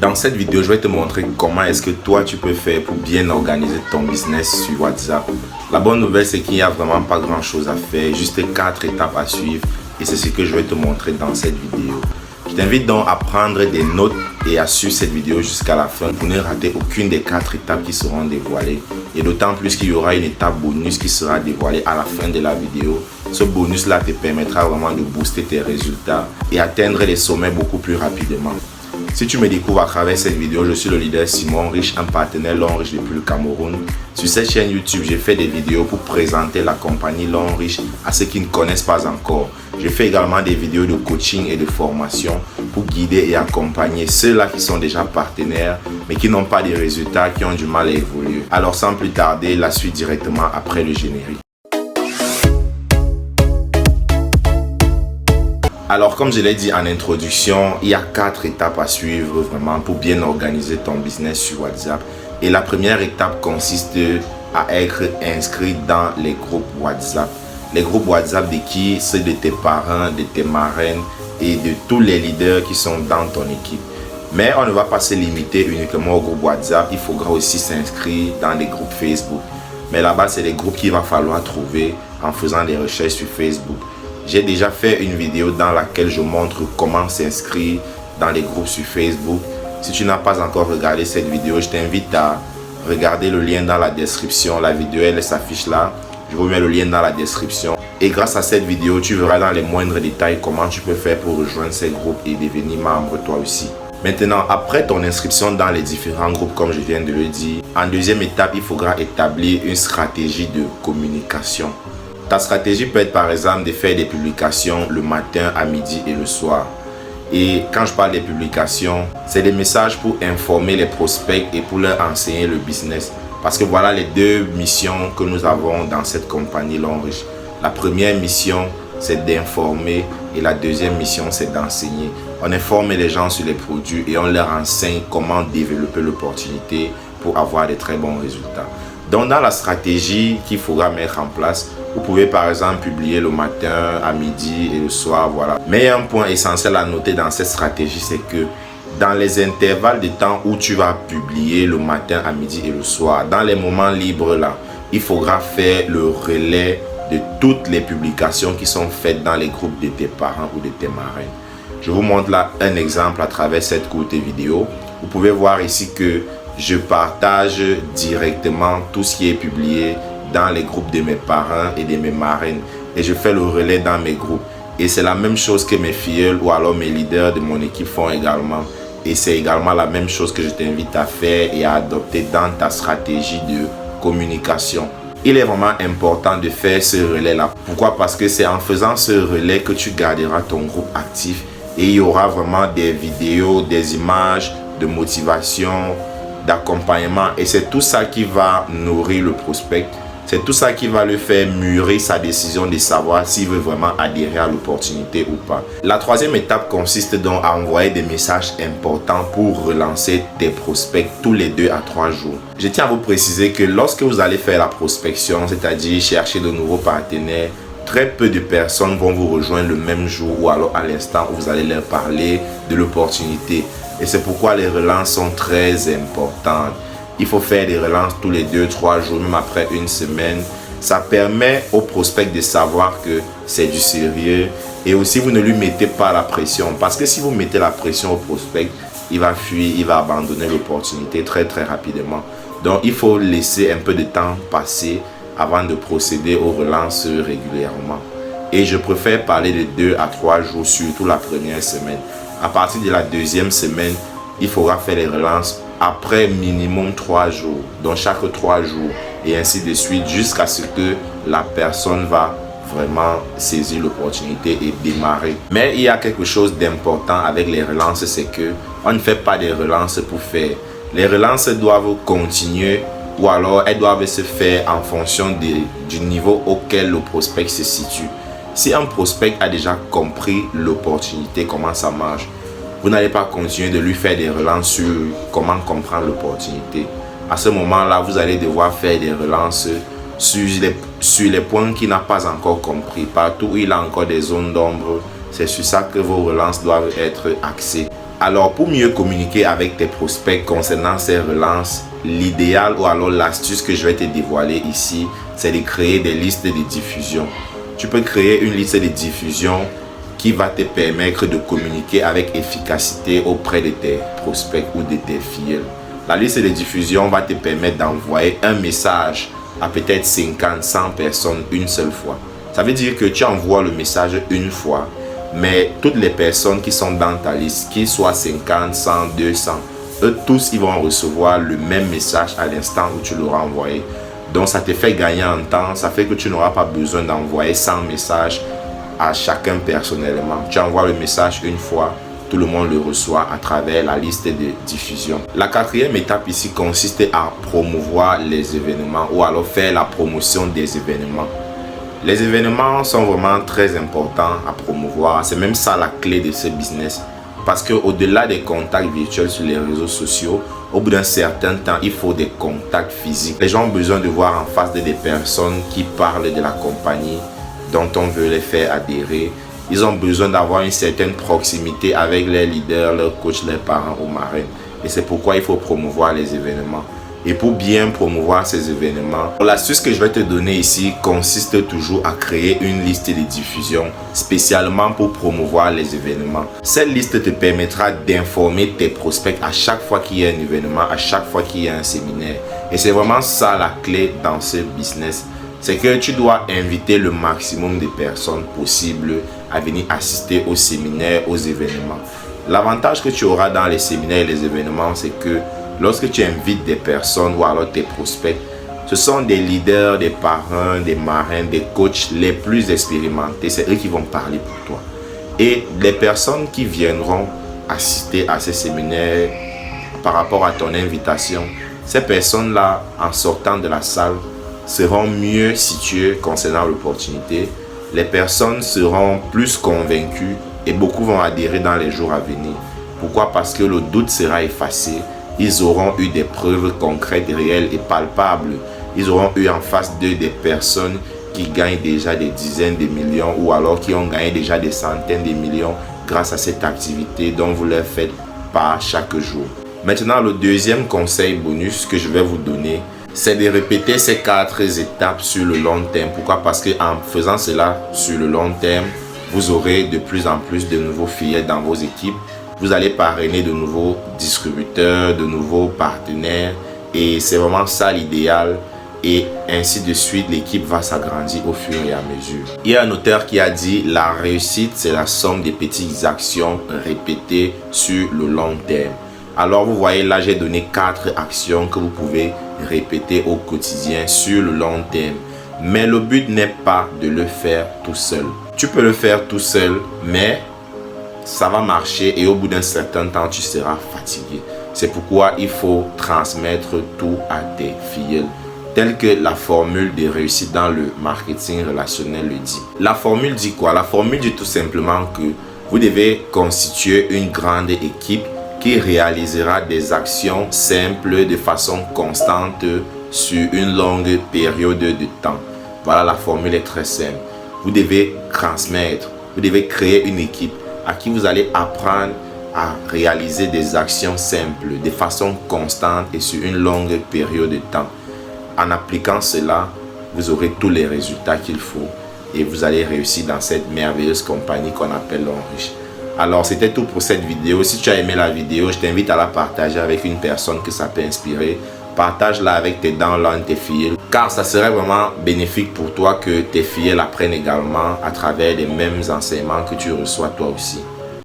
Dans cette vidéo, je vais te montrer comment est-ce que toi tu peux faire pour bien organiser ton business sur WhatsApp. La bonne nouvelle, c'est qu'il n'y a vraiment pas grand chose à faire, juste 4 étapes à suivre et c'est ce que je vais te montrer dans cette vidéo. Je t'invite donc à prendre des notes et à suivre cette vidéo jusqu'à la fin pour ne rater aucune des 4 étapes qui seront dévoilées. Et d'autant plus qu'il y aura une étape bonus qui sera dévoilée à la fin de la vidéo. Ce bonus là te permettra vraiment de booster tes résultats et atteindre les sommets beaucoup plus rapidement. Si tu me découvres à travers cette vidéo, je suis le leader Simon Riche, un partenaire Long Riche depuis le Cameroun. Sur cette chaîne YouTube, j'ai fait des vidéos pour présenter la compagnie Long Riche à ceux qui ne connaissent pas encore. Je fais également des vidéos de coaching et de formation pour guider et accompagner ceux-là qui sont déjà partenaires mais qui n'ont pas de résultats, qui ont du mal à évoluer. Alors sans plus tarder, la suite directement après le générique. Alors comme je l'ai dit en introduction, il y a 4 étapes à suivre vraiment pour bien organiser ton business sur WhatsApp. Et la première étape consiste à être inscrit dans les groupes WhatsApp. Les groupes WhatsApp de qui? Ceux de tes parents, de tes marraines et de tous les leaders qui sont dans ton équipe. Mais on ne va pas se limiter uniquement au groupe WhatsApp, il faudra aussi s'inscrire dans les groupes Facebook. Mais là-bas, c'est les groupes qu'il va falloir trouver en faisant des recherches sur Facebook. J'ai déjà fait une vidéo dans laquelle je montre comment s'inscrire dans les groupes sur Facebook. Si tu n'as pas encore regardé cette vidéo, je t'invite à regarder le lien dans la description. La vidéo, elle s'affiche là. Je vous mets le lien dans la description. Et grâce à cette vidéo, tu verras dans les moindres détails comment tu peux faire pour rejoindre ces groupes et devenir membre toi aussi. Maintenant, après ton inscription dans les différents groupes, comme je viens de le dire, en deuxième étape, il faudra établir une stratégie de communication. Ta stratégie peut être par exemple de faire des publications le matin, à midi et le soir. Et quand je parle des publications, c'est des messages pour informer les prospects et pour leur enseigner le business. Parce que voilà les deux missions que nous avons dans cette compagnie Long Riche. La première mission, c'est d'informer et la deuxième mission, c'est d'enseigner. On informe les gens sur les produits et on leur enseigne comment développer l'opportunité pour avoir de très bons résultats. Donc dans la stratégie qu'il faudra mettre en place, vous pouvez par exemple publier le matin, à midi et le soir, voilà. Mais un point essentiel à noter dans cette stratégie, c'est que dans les intervalles de temps où tu vas publier le matin, à midi et le soir, dans les moments libres là, il faudra faire le relais de toutes les publications qui sont faites dans les groupes de tes parents ou de tes marraines. Je vous montre là un exemple à travers cette courte vidéo. Vous pouvez voir ici que je partage directement tout ce qui est publié dans les groupes de mes parents et de mes marraines et je fais le relais dans mes groupes. Et c'est la même chose que mes filleuls ou alors mes leaders de mon équipe font également. Et c'est également la même chose que je t'invite à faire et à adopter dans ta stratégie de communication. Il est vraiment important de faire ce relais-là. Pourquoi? Parce que c'est en faisant ce relais que tu garderas ton groupe actif et il y aura vraiment des vidéos, des images de motivation, d'accompagnement et c'est tout ça qui va nourrir le prospect. C'est tout ça qui va le faire mûrir sa décision de savoir s'il veut vraiment adhérer à l'opportunité ou pas. La troisième étape consiste donc à envoyer des messages importants pour relancer tes prospects tous les 2 à 3 jours. Je tiens à vous préciser que lorsque vous allez faire la prospection, c'est-à-dire chercher de nouveaux partenaires, très peu de personnes vont vous rejoindre le même jour ou alors à l'instant où vous allez leur parler de l'opportunité. Et c'est pourquoi les relances sont très importantes. Il faut faire des relances tous les 2-3 jours, même après une semaine. Ça permet au prospect de savoir que c'est du sérieux. Et aussi, vous ne lui mettez pas la pression. Parce que si vous mettez la pression au prospect, il va fuir, il va abandonner l'opportunité très rapidement. Donc, il faut laisser un peu de temps passer avant de procéder aux relances régulièrement. Et je préfère parler de 2 à 3 jours, surtout la première semaine. À partir de la deuxième semaine, il faudra faire les relances après minimum 3 jours. Donc chaque 3 jours et ainsi de suite jusqu'à ce que la personne va vraiment saisir l'opportunité et démarrer. Mais il y a quelque chose d'important avec les relances, c'est que on ne fait pas des relances pour faire. Les relances doivent continuer ou alors elles doivent se faire en fonction du niveau auquel le prospect se situe. Si un prospect a déjà compris l'opportunité, comment ça marche, vous n'allez pas continuer de lui faire des relances sur comment comprendre l'opportunité. À ce moment-là, vous allez devoir faire des relances sur les points qu'il n'a pas encore compris. Partout où il a encore des zones d'ombre, c'est sur ça que vos relances doivent être axées. Alors, pour mieux communiquer avec tes prospects concernant ces relances, l'idéal ou alors l'astuce que je vais te dévoiler ici, c'est de créer des listes de diffusion. Tu peux créer une liste de diffusion qui va te permettre de communiquer avec efficacité auprès de tes prospects ou de tes fidèles. La liste de diffusion va te permettre d'envoyer un message à peut-être 50, 100 personnes une seule fois. Ça veut dire que tu envoies le message une fois, mais toutes les personnes qui sont dans ta liste, qu'ils soient 50, 100, 200, eux tous ils vont recevoir le même message à l'instant où tu l'auras envoyé. Donc ça te fait gagner en temps, ça fait que tu n'auras pas besoin d'envoyer 100 messages à chacun personnellement. Tu envoies le message une fois, tout le monde le reçoit à travers la liste de diffusion. La quatrième étape ici consiste à promouvoir les événements ou alors faire la promotion des événements. Les événements sont vraiment très importants à promouvoir. C'est même ça la clé de ce business. Parce qu'au-delà des contacts virtuels sur les réseaux sociaux, au bout d'un certain temps, il faut des contacts physiques. Les gens ont besoin de voir en face des personnes qui parlent de la compagnie dont on veut les faire adhérer. Ils ont besoin d'avoir une certaine proximité avec les leaders, leurs coachs, leurs parents ou marraines. Et c'est pourquoi il faut promouvoir les événements. Et pour bien promouvoir ces événements, l'astuce que je vais te donner ici consiste toujours à créer une liste de diffusion spécialement pour promouvoir les événements. Cette liste te permettra d'informer tes prospects à chaque fois qu'il y a un événement, à chaque fois qu'il y a un séminaire. Et c'est vraiment ça la clé dans ce business. C'est que tu dois inviter le maximum de personnes possibles à venir assister aux séminaires, aux événements. L'avantage que tu auras dans les séminaires et les événements, c'est que lorsque tu invites des personnes ou alors tes prospects, ce sont des leaders, des parrains, des marraines, des coachs les plus expérimentés. C'est eux qui vont parler pour toi. Et les personnes qui viendront assister à ces séminaires par rapport à ton invitation, ces personnes-là, en sortant de la salle, seront mieux situées concernant l'opportunité. Les personnes seront plus convaincues et beaucoup vont adhérer dans les jours à venir. Pourquoi? Parce que le doute sera effacé. Ils auront eu des preuves concrètes, réelles et palpables. Ils auront eu en face d'eux des personnes qui gagnent déjà des dizaines de millions ou alors qui ont gagné déjà des centaines de millions grâce à cette activité dont vous leur faites part chaque jour. Maintenant, le deuxième conseil bonus que je vais vous donner, c'est de répéter ces 4 étapes sur le long terme. Pourquoi? Parce qu'en faisant cela sur le long terme, vous aurez de plus en plus de nouveaux fidèles dans vos équipes. Vous allez parrainer de nouveaux distributeurs, de nouveaux partenaires. Et c'est vraiment ça l'idéal. Et ainsi de suite, l'équipe va s'agrandir au fur et à mesure. Il y a un auteur qui a dit « La réussite, c'est la somme des petites actions répétées sur le long terme. » Alors vous voyez là, j'ai donné 4 actions que vous pouvez répéter au quotidien sur le long terme. Mais le but n'est pas de le faire tout seul. Tu peux le faire tout seul, mais ça va marcher et au bout d'un certain temps, tu seras fatigué. C'est pourquoi il faut transmettre tout à tes fidèles. Telle que la formule de réussite dans le marketing relationnel le dit. La formule dit quoi? La formule dit tout simplement que vous devez constituer une grande équipe qui réalisera des actions simples de façon constante sur une longue période de temps. Voilà, la formule est très simple. Vous devez transmettre, vous devez créer une équipe à qui vous allez apprendre à réaliser des actions simples de façon constante et sur une longue période de temps. En appliquant cela, vous aurez tous les résultats qu'il faut et vous allez réussir dans cette merveilleuse compagnie qu'on appelle l'homme riche. Alors, c'était tout pour cette vidéo. Si tu as aimé la vidéo, je t'invite à la partager avec une personne que ça peut inspirer. Partage-la avec tes downlines, tes filles, car ça serait vraiment bénéfique pour toi que tes filles apprennent également à travers les mêmes enseignements que tu reçois toi aussi.